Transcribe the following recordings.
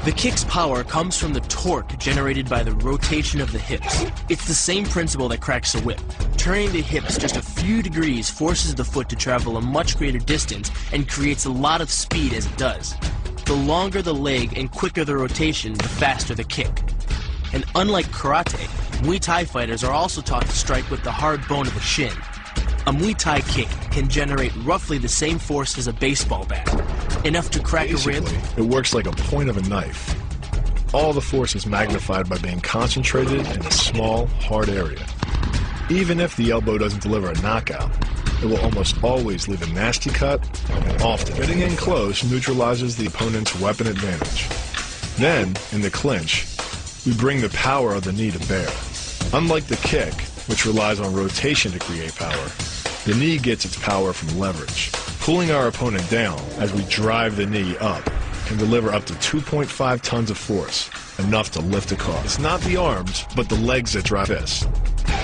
The kick's power comes from the torque generated by the rotation of the hips. It's the same principle that cracks a whip. Turning the hips just a few degrees forces the foot to travel a much greater distance and creates a lot of speed as it does. The longer the leg and quicker the rotation, the faster the kick. And unlike karate, Muay Thai fighters are also taught to strike with the hard bone of the shin. A Muay Thai kick can generate roughly the same force as a baseball bat, enough to crack a rib. It works like a point of a knife. All the force is magnified by being concentrated in a small, hard area. Even if the elbow doesn't deliver a knockout, it will almost always leave a nasty cut, and often getting in close neutralizes the opponent's weapon advantage. Then, in the clinch, we bring the power of the knee to bear. Unlike the kick, which relies on rotation to create power, the knee gets its power from leverage. Pulling our opponent down as we drive the knee up can deliver up to 2.5 tons of force, enough to lift a car. It's not the arms, but the legs that drive this.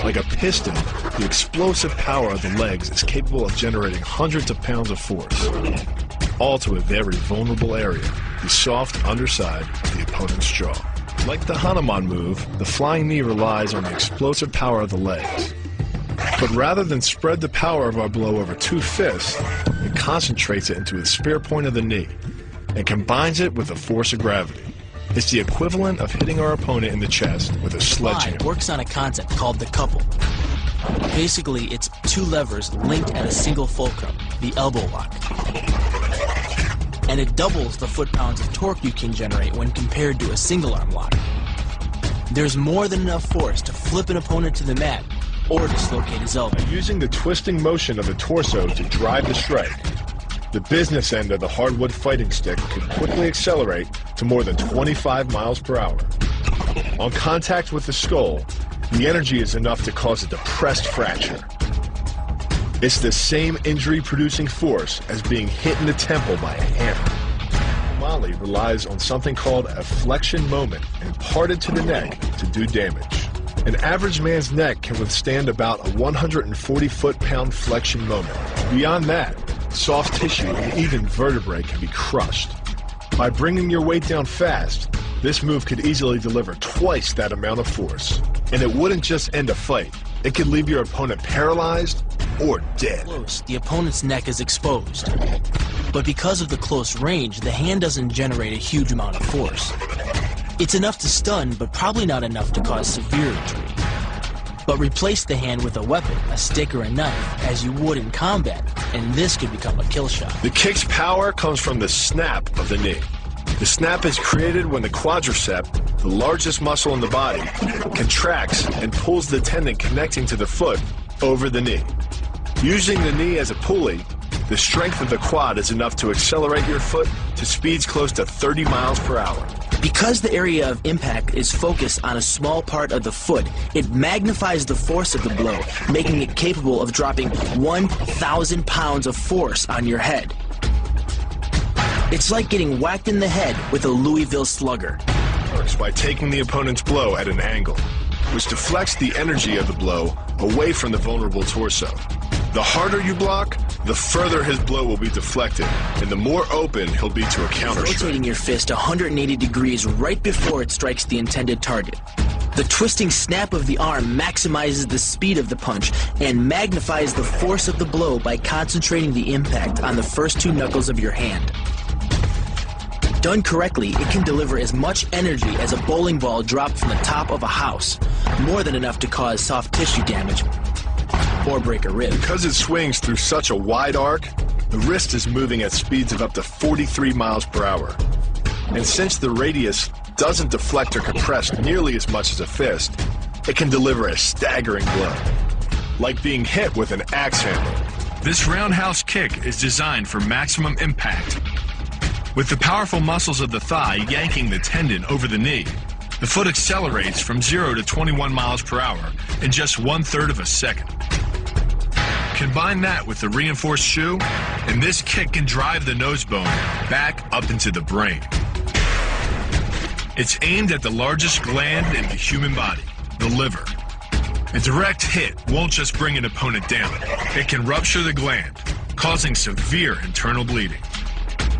Like a piston, the explosive power of the legs is capable of generating hundreds of pounds of force, all to a very vulnerable area, the soft underside of the opponent's jaw. Like the Hanuman move, the flying knee relies on the explosive power of the legs. But rather than spread the power of our blow over two fists, it concentrates it into the spear point of the knee and combines it with the force of gravity. It's the equivalent of hitting our opponent in the chest with a sledgehammer. It works on a concept called the couple. Basically, it's two levers linked at a single fulcrum, the elbow lock. And it doubles the foot-pounds of torque you can generate when compared to a single-arm lock. There's more than enough force to flip an opponent to the mat or dislocate his elbow. Using the twisting motion of the torso to drive the strike, the business end of the hardwood fighting stick can quickly accelerate to more than 25 miles per hour. On contact with the skull, the energy is enough to cause a depressed fracture. It's the same injury-producing force as being hit in the temple by a hammer. Mali relies on something called a flexion moment imparted to the neck to do damage. An average man's neck can withstand about a 140 foot-pound flexion moment. Beyond that, soft tissue and even vertebrae can be crushed. By bringing your weight down fast, this move could easily deliver twice that amount of force. And it wouldn't just end a fight. It could leave your opponent paralyzed or dead. Close, the opponent's neck is exposed. But because of the close range, the hand doesn't generate a huge amount of force. It's enough to stun, but probably not enough to cause severe injury. But replace the hand with a weapon, a stick or a knife, as you would in combat, and this could become a kill shot. The kick's power comes from the snap of the knee. The snap is created when the quadricep, the largest muscle in the body, contracts and pulls the tendon connecting to the foot over the knee. Using the knee as a pulley, the strength of the quad is enough to accelerate your foot to speeds close to 30 miles per hour. Because the area of impact is focused on a small part of the foot, it magnifies the force of the blow, making it capable of dropping 1,000 pounds of force on your head. It's like getting whacked in the head with a Louisville Slugger. It works by taking the opponent's blow at an angle, which deflects the energy of the blow away from the vulnerable torso. The harder you block, the further his blow will be deflected, and the more open he'll be to a counter strike. Rotating your fist 180 degrees right before it strikes the intended target. The twisting snap of the arm maximizes the speed of the punch and magnifies the force of the blow by concentrating the impact on the first two knuckles of your hand. Done correctly, it can deliver as much energy as a bowling ball dropped from the top of a house, more than enough to cause soft tissue damage or break a rib. Because it swings through such a wide arc, the wrist is moving at speeds of up to 43 miles per hour. And since the radius doesn't deflect or compress nearly as much as a fist, it can deliver a staggering blow, like being hit with an axe handle. This roundhouse kick is designed for maximum impact. With the powerful muscles of the thigh yanking the tendon over the knee, the foot accelerates from 0 to 21 miles per hour in just 1/3 of a second. Combine that with the reinforced shoe, and this kick can drive the nose bone back up into the brain. It's aimed at the largest gland in the human body, the liver. A direct hit won't just bring an opponent down. It can rupture the gland, causing severe internal bleeding.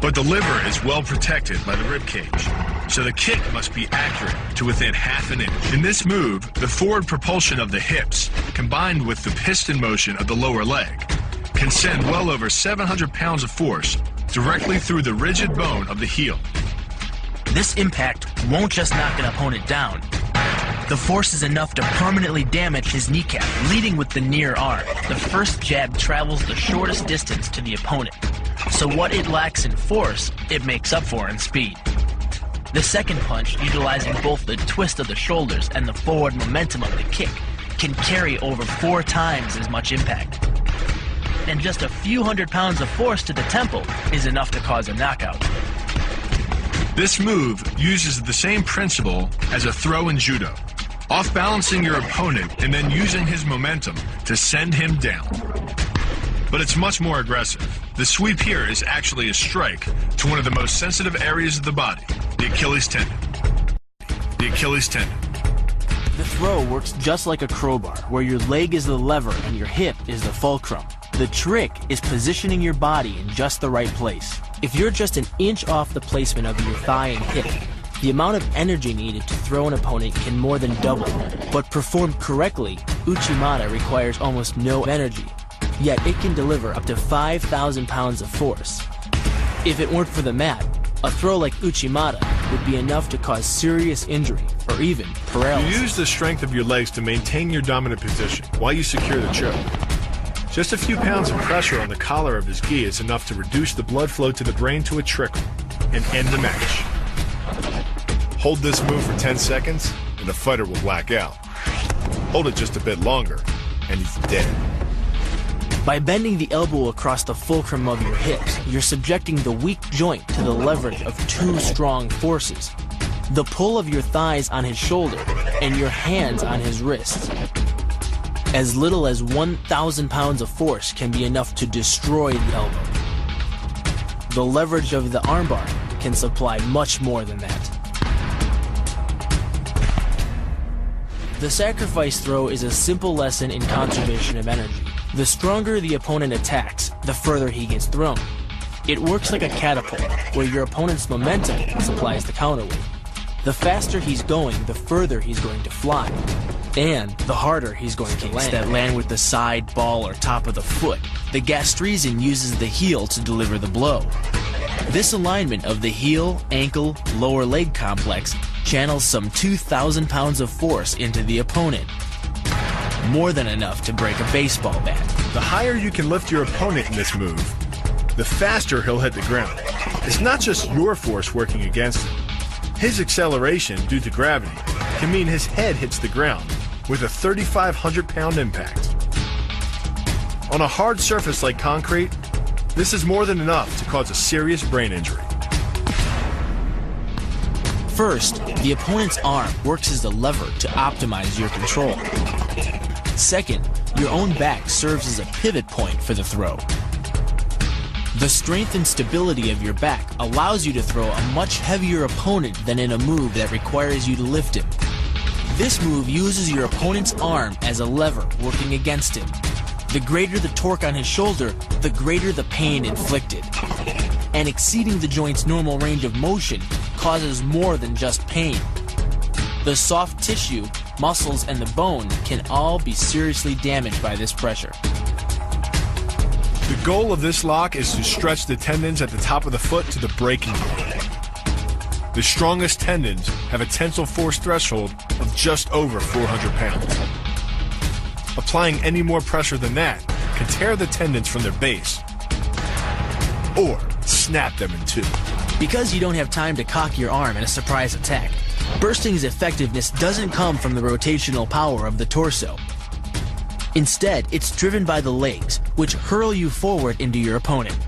But the liver is well protected by the rib cage, so the kick must be accurate to within half an inch. In this move, the forward propulsion of the hips, combined with the piston motion of the lower leg, can send well over 700 pounds of force directly through the rigid bone of the heel. This impact won't just knock an opponent down. The force is enough to permanently damage his kneecap, leading with the near arm. The first jab travels the shortest distance to the opponent, so what it lacks in force, it makes up for in speed. The second punch, utilizing both the twist of the shoulders and the forward momentum of the kick, can carry over 4 times as much impact. And just a few hundred pounds of force to the temple is enough to cause a knockout. This move uses the same principle as a throw in judo, off-balancing your opponent and then using his momentum to send him down. But it's much more aggressive. The sweep here is actually a strike to one of the most sensitive areas of the body, the Achilles tendon. The Achilles tendon. The throw works just like a crowbar, where your leg is the lever and your hip is the fulcrum. The trick is positioning your body in just the right place. If you're just an inch off the placement of your thigh and hip, the amount of energy needed to throw an opponent can more than double. But performed correctly, Uchimata requires almost no energy, yet it can deliver up to 5,000 pounds of force. If it weren't for the mat, a throw like Uchimata would be enough to cause serious injury or even paralysis. You use the strength of your legs to maintain your dominant position while you secure the choke. Just a few pounds of pressure on the collar of his gi is enough to reduce the blood flow to the brain to a trickle and end the match. Hold this move for 10 seconds and the fighter will black out. Hold it just a bit longer and he's dead. By bending the elbow across the fulcrum of your hips, you're subjecting the weak joint to the leverage of 2 strong forces. The pull of your thighs on his shoulder and your hands on his wrists. As little as 1,000 pounds of force can be enough to destroy the elbow. The leverage of the armbar can supply much more than that. The sacrifice throw is a simple lesson in conservation of energy. The stronger the opponent attacks, the further he gets thrown. It works like a catapult, where your opponent's momentum supplies the counterweight. The faster he's going, the further he's going to fly. And the harder he's going to land. That land with the side, ball, or top of the foot. The gastrizin uses the heel to deliver the blow. This alignment of the heel, ankle, lower leg complex channels some 2,000 pounds of force into the opponent. More than enough to break a baseball bat. The higher you can lift your opponent in this move, the faster he'll hit the ground. It's not just your force working against him. His acceleration due to gravity can mean his head hits the ground with a 3,500 pound impact. On a hard surface like concrete, this is more than enough to cause a serious brain injury. First, the opponent's arm works as a lever to optimize your control. Second, your own back serves as a pivot point for the throw. The strength and stability of your back allows you to throw a much heavier opponent than in a move that requires you to lift him. This move uses your opponent's arm as a lever working against him. The greater the torque on his shoulder, the greater the pain inflicted. And exceeding the joint's normal range of motion causes more than just pain. The soft tissue, muscles, and the bone can all be seriously damaged by this pressure. The goal of this lock is to stretch the tendons at the top of the foot to the breaking point. The strongest tendons have a tensile force threshold of just over 400 pounds. Applying any more pressure than that can tear the tendons from their base or snap them in two. Because you don't have time to cock your arm in a surprise attack, bursting's effectiveness doesn't come from the rotational power of the torso. Instead, it's driven by the legs, which hurl you forward into your opponent.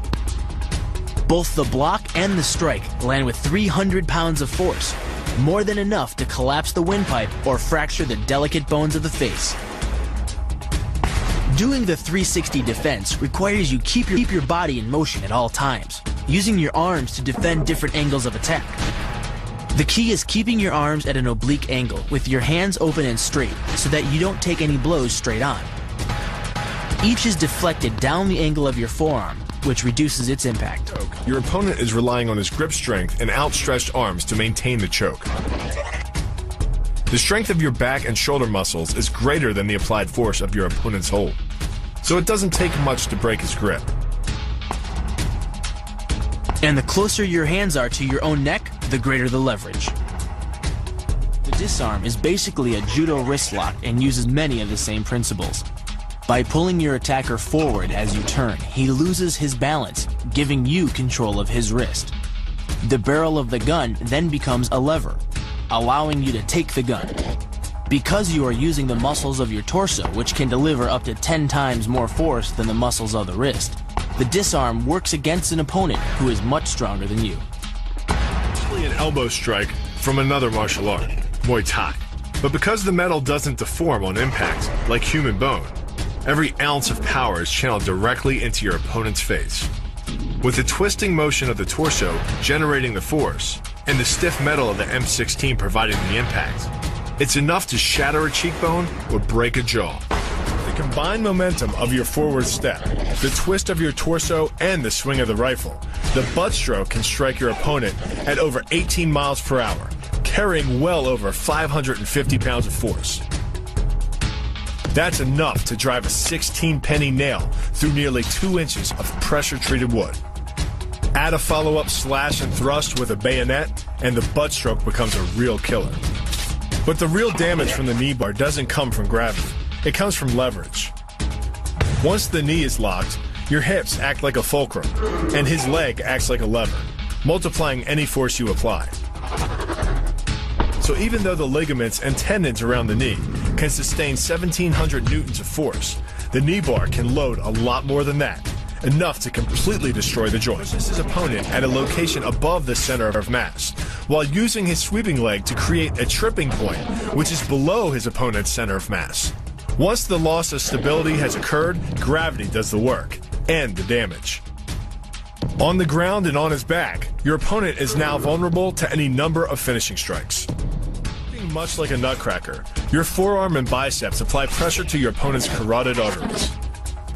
Both the block and the strike land with 300 pounds of force, more than enough to collapse the windpipe or fracture the delicate bones of the face. Doing the 360 defense requires you keep your body in motion at all times, using your arms to defend different angles of attack. The key is keeping your arms at an oblique angle with your hands open and straight so that you don't take any blows straight on. Each is deflected down the angle of your forearm, which reduces its impact. Your opponent is relying on his grip strength and outstretched arms to maintain the choke. The strength of your back and shoulder muscles is greater than the applied force of your opponent's hold, so it doesn't take much to break his grip. And the closer your hands are to your own neck, the greater the leverage. The disarm is basically a judo wrist lock and uses many of the same principles. By pulling your attacker forward as you turn, he loses his balance, giving you control of his wrist. The barrel of the gun then becomes a lever, allowing you to take the gun. Because you are using the muscles of your torso, which can deliver up to 10 times more force than the muscles of the wrist, the disarm works against an opponent who is much stronger than you. An elbow strike from another martial art, Muay Thai. But because the metal doesn't deform on impact, like human bone, every ounce of power is channeled directly into your opponent's face. With the twisting motion of the torso generating the force, and the stiff metal of the M16 providing the impact, it's enough to shatter a cheekbone or break a jaw. The combined momentum of your forward step, the twist of your torso, and the swing of the rifle, the butt stroke can strike your opponent at over 18 miles per hour, carrying well over 550 pounds of force. That's enough to drive a 16-penny nail through nearly 2 inches of pressure-treated wood. Add a follow-up slash and thrust with a bayonet, and the butt stroke becomes a real killer. But the real damage from the knee bar doesn't come from gravity. It comes from leverage. Once the knee is locked, your hips act like a fulcrum, and his leg acts like a lever, multiplying any force you apply. So even though the ligaments and tendons around the knee can sustain 1,700 newtons of force, the knee bar can load a lot more than that, enough to completely destroy the joint. Pushes his opponent at a location above the center of mass, while using his sweeping leg to create a tripping point, which is below his opponent's center of mass. Once the loss of stability has occurred, gravity does the work, and the damage. On the ground and on his back, your opponent is now vulnerable to any number of finishing strikes. Much like a nutcracker, your forearm and biceps apply pressure to your opponent's carotid arteries.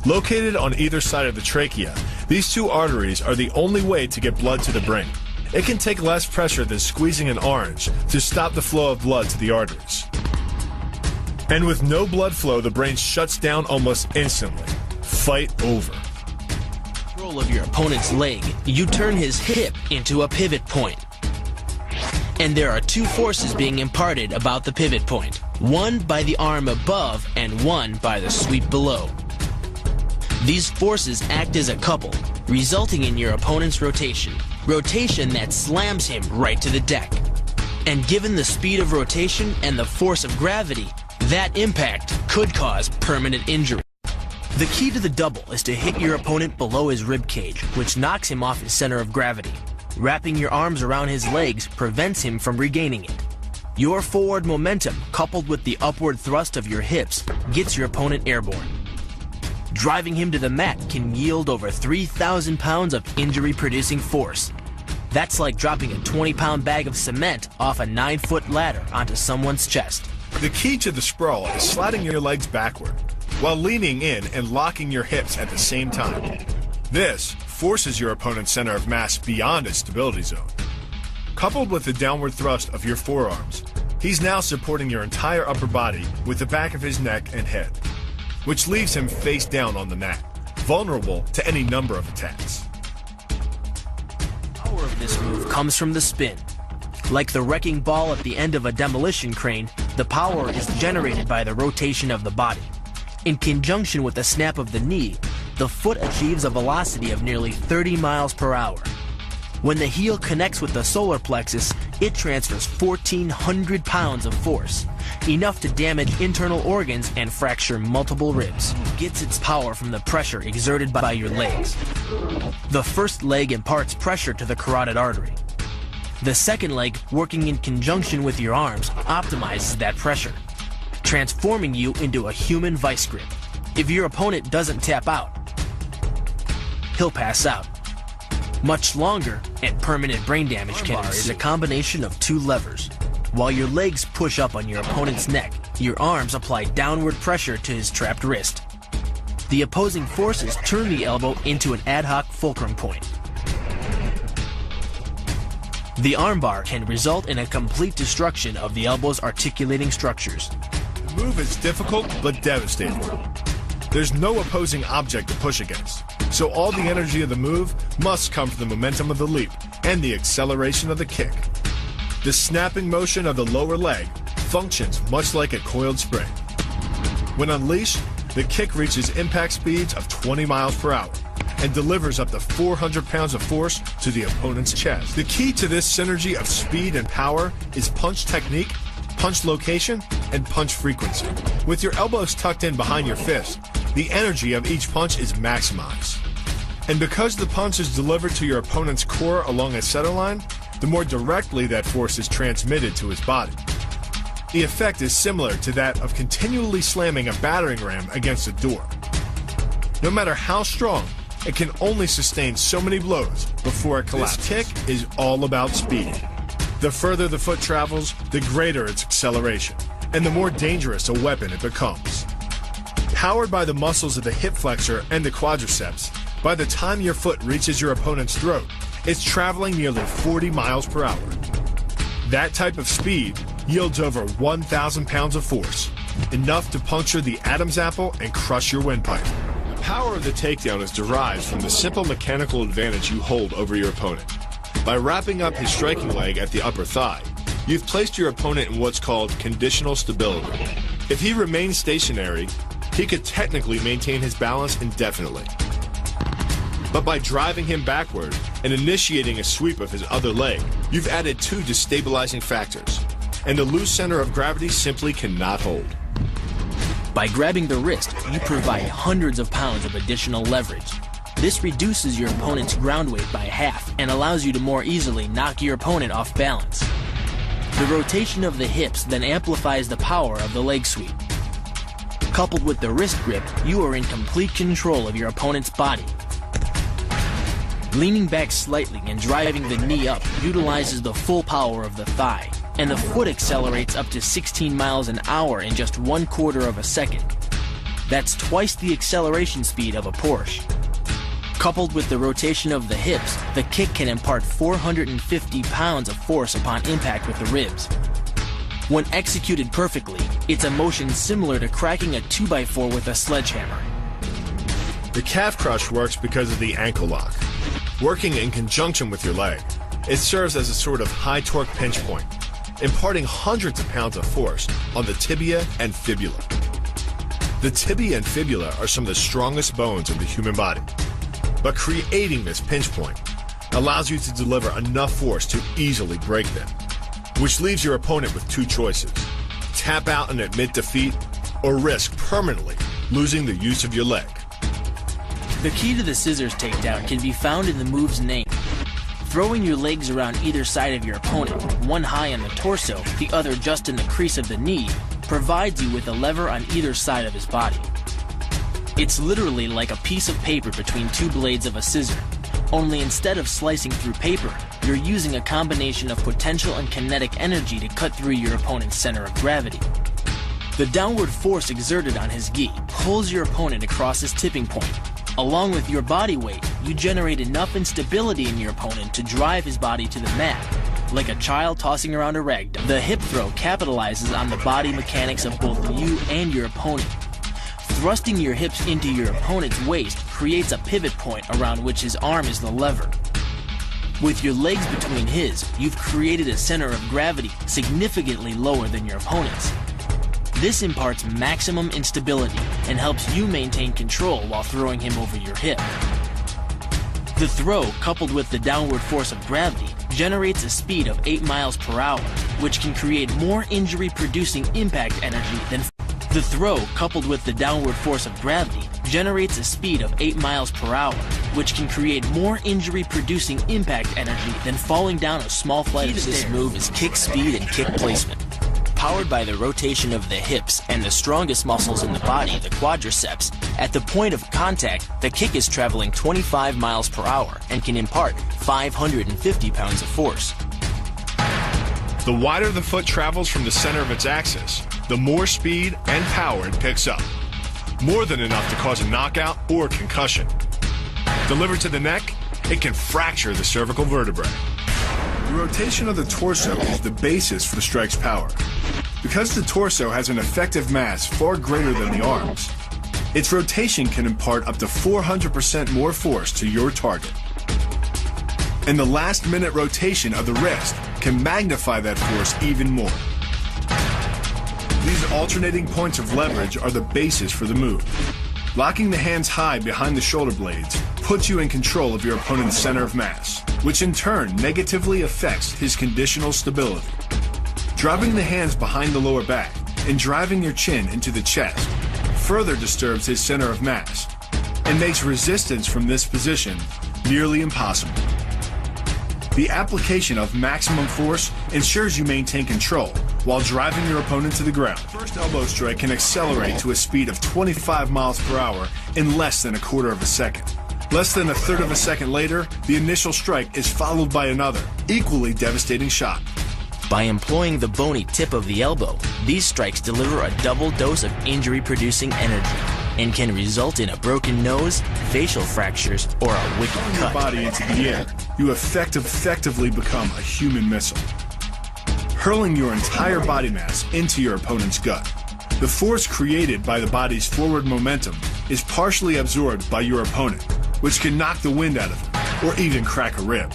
Located on either side of the trachea, these two arteries are the only way to get blood to the brain. It can take less pressure than squeezing an orange to stop the flow of blood to the arteries. And with no blood flow, the brain shuts down almost instantly. Fight over. Control of your opponent's leg, you turn his hip into a pivot point. And there are 2 forces being imparted about the pivot point, one by the arm above and one by the sweep below. These forces act as a couple, resulting in your opponent's rotation that slams him right to the deck. And given the speed of rotation and the force of gravity, that impact could cause permanent injury. The key to the double is to hit your opponent below his rib cage, which knocks him off his center of gravity. Wrapping your arms around his legs prevents him from regaining it. Your forward momentum, coupled with the upward thrust of your hips, gets your opponent airborne. Driving him to the mat can yield over 3,000 pounds of injury-producing force. That's like dropping a 20-pound bag of cement off a 9-foot ladder onto someone's chest. The key to the sprawl is sliding your legs backward, while leaning in and locking your hips at the same time. This forces your opponent's center of mass beyond its stability zone. Coupled with the downward thrust of your forearms, he's now supporting your entire upper body with the back of his neck and head, which leaves him face down on the mat, vulnerable to any number of attacks. The power of this move comes from the spin. Like the wrecking ball at the end of a demolition crane, the power is generated by the rotation of the body. In conjunction with the snap of the knee, the foot achieves a velocity of nearly 30 miles per hour. When the heel connects with the solar plexus, it transfers 1,400 pounds of force, enough to damage internal organs and fracture multiple ribs. It gets its power from the pressure exerted by your legs. The first leg imparts pressure to the carotid artery. The second leg, working in conjunction with your arms, optimizes that pressure, transforming you into a human vice grip. If your opponent doesn't tap out, he'll pass out. Much longer and permanent brain damage can ensue. Is a combination of 2 levers. While your legs push up on your opponent's neck, your arms apply downward pressure to his trapped wrist. The opposing forces turn the elbow into an ad hoc fulcrum point. The armbar can result in a complete destruction of the elbow's articulating structures. The move is difficult but devastating. There's no opposing object to push against, so all the energy of the move must come from the momentum of the leap and the acceleration of the kick. The snapping motion of the lower leg functions much like a coiled spring. When unleashed, the kick reaches impact speeds of 20 miles per hour and delivers up to 400 pounds of force to the opponent's chest. The key to this synergy of speed and power is punch technique, punch location, and punch frequency. With your elbows tucked in behind your fist, the energy of each punch is maximized. And because the punch is delivered to your opponent's core along a center line, the more directly that force is transmitted to his body. The effect is similar to that of continually slamming a battering ram against a door. No matter how strong, it can only sustain so many blows before it collapses. This kick is all about speed. The further the foot travels, the greater its acceleration, and the more dangerous a weapon it becomes. Powered by the muscles of the hip flexor and the quadriceps, by the time your foot reaches your opponent's throat, it's traveling nearly 40 miles per hour. That type of speed yields over 1,000 pounds of force, enough to puncture the Adam's apple and crush your windpipe. The power of the takedown is derived from the simple mechanical advantage you hold over your opponent. By wrapping up his striking leg at the upper thigh, you've placed your opponent in what's called conditional stability. If he remains stationary, he could technically maintain his balance indefinitely. But by driving him backward and initiating a sweep of his other leg, you've added two destabilizing factors, and the loose center of gravity simply cannot hold. By grabbing the wrist, you provide hundreds of pounds of additional leverage. This reduces your opponent's ground weight by half and allows you to more easily knock your opponent off balance. The rotation of the hips then amplifies the power of the leg sweep. Coupled with the wrist grip, you are in complete control of your opponent's body. Leaning back slightly and driving the knee up utilizes the full power of the thigh, and the foot accelerates up to 16 miles an hour in just 1/4 of a second. That's twice the acceleration speed of a Porsche. Coupled with the rotation of the hips, the kick can impart 450 pounds of force upon impact with the ribs. When executed perfectly, it's a motion similar to cracking a 2x4 with a sledgehammer. The calf crush works because of the ankle lock. Working in conjunction with your leg, it serves as a sort of high torque pinch point, imparting hundreds of pounds of force on the tibia and fibula. The tibia and fibula are some of the strongest bones of the human body, but creating this pinch point allows you to deliver enough force to easily break them, which leaves your opponent with two choices: tap out and admit defeat, or risk permanently losing the use of your leg. The key to the scissors takedown can be found in the move's name. Throwing your legs around either side of your opponent, one high on the torso, the other just in the crease of the knee, provides you with a lever on either side of his body. It's literally like a piece of paper between two blades of a scissor, only instead of slicing through paper, you're using a combination of potential and kinetic energy to cut through your opponent's center of gravity. The downward force exerted on his gi pulls your opponent across his tipping point. Along with your body weight, you generate enough instability in your opponent to drive his body to the mat, like a child tossing around a rag doll. The hip throw capitalizes on the body mechanics of both you and your opponent. Thrusting your hips into your opponent's waist creates a pivot point around which his arm is the lever. With your legs between his, you've created a center of gravity significantly lower than your opponent's. This imparts maximum instability and helps you maintain control while throwing him over your hip. The throw, coupled with the downward force of gravity, generates a speed of 8 miles per hour, which can create more injury-producing impact energy than The throw, coupled with the downward force of gravity, generates a speed of 8 miles per hour, which can create more injury-producing impact energy than falling down a small flight of stairs. This move is kick speed and kick placement. Powered by the rotation of the hips and the strongest muscles in the body, the quadriceps, at the point of contact, the kick is traveling 25 miles per hour and can impart 550 pounds of force. The wider the foot travels from the center of its axis, the more speed and power it picks up. more than enough to cause a knockout or concussion. Delivered to the neck, it can fracture the cervical vertebrae. The rotation of the torso is the basis for the strike's power. Because the torso has an effective mass far greater than the arms, its rotation can impart up to 400% more force to your target. And the last-minute rotation of the wrist can magnify that force even more. These alternating points of leverage are the basis for the move. Locking the hands high behind the shoulder blades puts you in control of your opponent's center of mass, which in turn negatively affects his conditional stability. Dropping the hands behind the lower back and driving your chin into the chest further disturbs his center of mass and makes resistance from this position nearly impossible. The application of maximum force ensures you maintain control while driving your opponent to the ground. The first elbow strike can accelerate to a speed of 25 miles per hour in less than a quarter of a second. Less than a third of a second later, the initial strike is followed by another, equally devastating shot. By employing the bony tip of the elbow, these strikes deliver a double dose of injury-producing energy and can result in a broken nose, facial fractures, or a wicked Throwing your cut. body into the air, you effectively become a human missile, hurling your entire body mass into your opponent's gut. The force created by the body's forward momentum is partially absorbed by your opponent, which can knock the wind out of him, or even crack a rib.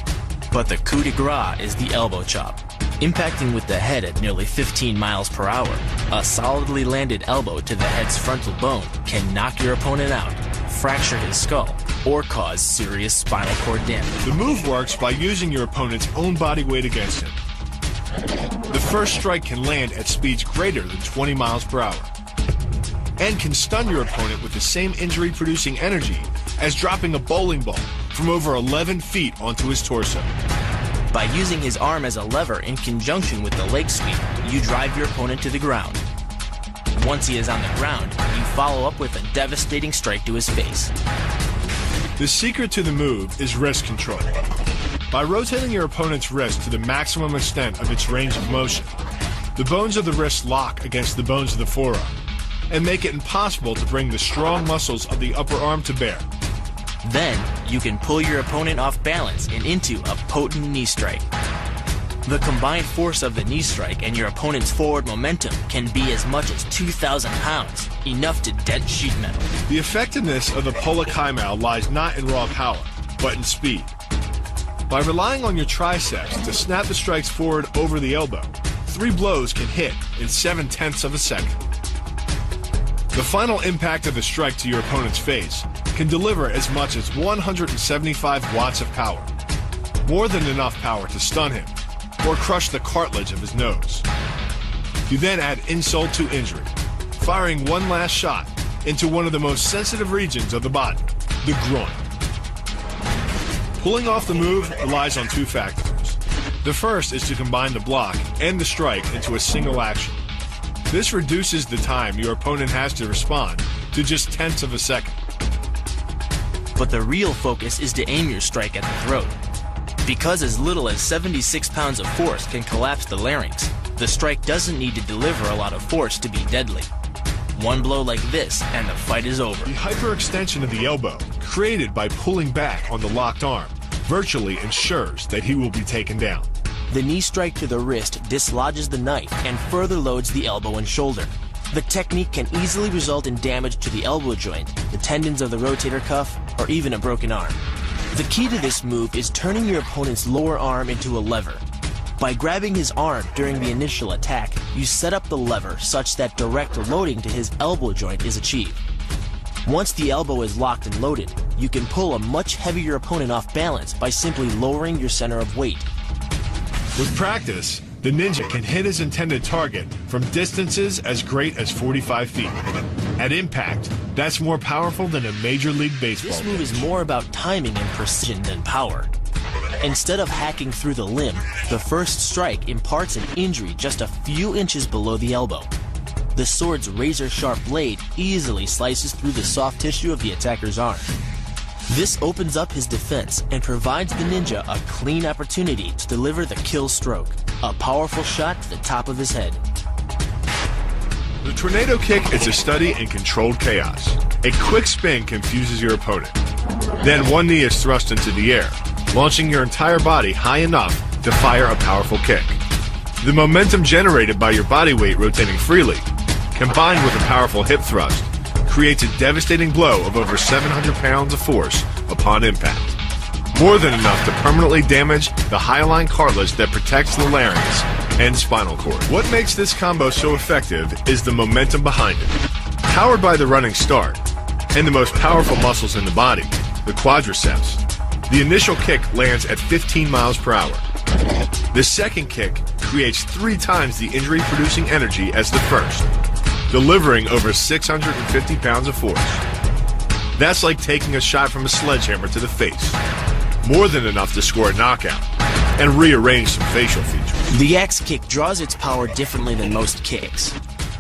But the coup de grace is the elbow chop. Impacting with the head at nearly 15 miles per hour, a solidly landed elbow to the head's frontal bone can knock your opponent out, fracture his skull, or cause serious spinal cord damage. The move works by using your opponent's own body weight against him. The first strike can land at speeds greater than 20 miles per hour and can stun your opponent with the same injury-producing energy as dropping a bowling ball from over 11 feet onto his torso. By using his arm as a lever in conjunction with the leg sweep, you drive your opponent to the ground. Once he is on the ground, you follow up with a devastating strike to his face. The secret to the move is wrist control. By rotating your opponent's wrist to the maximum extent of its range of motion, the bones of the wrist lock against the bones of the forearm and make it impossible to bring the strong muscles of the upper arm to bear. Then, you can pull your opponent off balance and into a potent knee strike. The combined force of the knee strike and your opponent's forward momentum can be as much as 2,000 pounds, enough to dent sheet metal. The effectiveness of the Pollock High Mao lies not in raw power, but in speed. By relying on your triceps to snap the strikes forward over the elbow, 3 blows can hit in 7/10 of a second. The final impact of the strike to your opponent's face can deliver as much as 175 watts of power, more than enough power to stun him or crush the cartilage of his nose. You then add insult to injury, firing one last shot into one of the most sensitive regions of the body, the groin. Pulling off the move relies on 2 factors. The first is to combine the block and the strike into a single action. This reduces the time your opponent has to respond to just 1/10 of a second. But the real focus is to aim your strike at the throat. Because as little as 76 pounds of force can collapse the larynx, the strike doesn't need to deliver a lot of force to be deadly. One blow like this and the fight is over. The hyperextension of the elbow, created by pulling back on the locked arm, virtually ensures that he will be taken down. The knee strike to the wrist dislodges the knife and further loads the elbow and shoulder. The technique can easily result in damage to the elbow joint, the tendons of the rotator cuff, or even a broken arm. The key to this move is turning your opponent's lower arm into a lever. By grabbing his arm during the initial attack, you set up the lever such that direct loading to his elbow joint is achieved. Once the elbow is locked and loaded, you can pull a much heavier opponent off balance by simply lowering your center of weight. With practice, the ninja can hit his intended target from distances as great as 45 feet. At impact, that's more powerful than a Major League Baseball This move pitch. is more about timing and precision than power. Instead of hacking through the limb, the first strike imparts an injury just a few inches below the elbow. The sword's razor-sharp blade easily slices through the soft tissue of the attacker's arm. This opens up his defense and provides the ninja a clean opportunity to deliver the kill stroke, a powerful shot to the top of his head. The tornado kick is a study in controlled chaos. A quick spin confuses your opponent. Then one knee is thrust into the air, launching your entire body high enough to fire a powerful kick. The momentum generated by your body weight rotating freely, combined with a powerful hip thrust, creates a devastating blow of over 700 pounds of force upon impact. More than enough to permanently damage the hyaline cartilage that protects the larynx and spinal cord. What makes this combo so effective is the momentum behind it. Powered by the running start and the most powerful muscles in the body, the quadriceps, the initial kick lands at 15 miles per hour. The second kick creates 3 times the injury-producing energy as the first, delivering over 650 pounds of force. That's like taking a shot from a sledgehammer to the face. More than enough to score a knockout and rearrange some facial features. The axe kick draws its power differently than most kicks.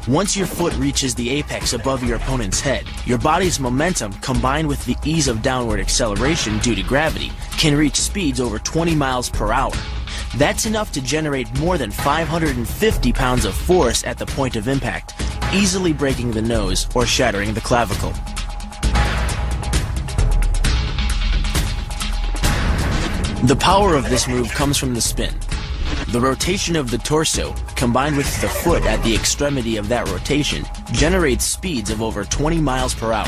Once your foot reaches the apex above your opponent's head, your body's momentum, combined with the ease of downward acceleration due to gravity, can reach speeds over 20 miles per hour. That's enough to generate more than 550 pounds of force at the point of impact, easily breaking the nose or shattering the clavicle. The power of this move comes from the spin. The rotation of the torso, combined with the foot at the extremity of that rotation, generates speeds of over 20 miles per hour.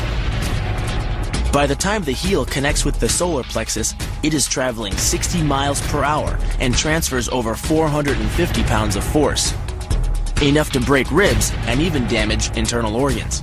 By the time the heel connects with the solar plexus, it is traveling 60 miles per hour and transfers over 450 pounds of force, enough to break ribs and even damage internal organs.